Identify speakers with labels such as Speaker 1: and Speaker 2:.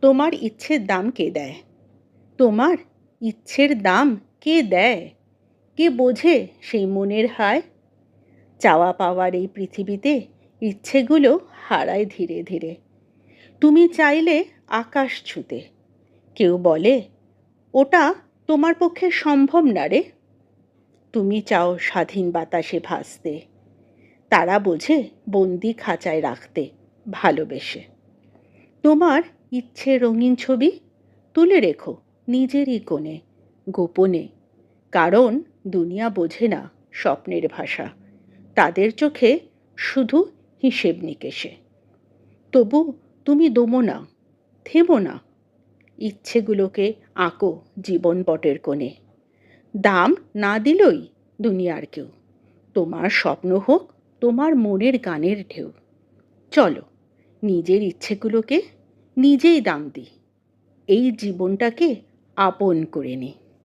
Speaker 1: তোমার ইচ্ছের দাম কে দেয়? তোমার ইচ্ছের দাম কে দেয়? কে বোঝে সেই মনের হায়? চাওয়া পাওয়ার এই পৃথিবীতে ইচ্ছেগুলো হারায় ধীরে ধীরে। তুমি চাইলে আকাশ ছুঁতে, কেউ বলে ওটা তোমার পক্ষে সম্ভব না রে। তুমি চাও স্বাধীন বাতাসে ভাসতে, তারা বোঝে বন্দি খাঁচায় রাখতে ভালোবেসে। তোমার ইচ্ছে রঙিন ছবি তুলে রেখো নিজেরই কোণে গোপনে, কারণ দুনিয়া বোঝে না স্বপ্নের ভাষা, তাদের চোখে শুধু হিসেব নিকেশে। তবু তুমি দমো না, থেমো না, ইচ্ছেগুলোকে আঁকো জীবন পটের কোণে। দাম না দিলই দুনিয়ার কেউ, তোমার স্বপ্ন হোক তোমার মনের গানের ঢেউ। চলো নিজের ইচ্ছেগুলোকে নিজেই দাম দিই, এই জীবনটাকে আপন করে নিই।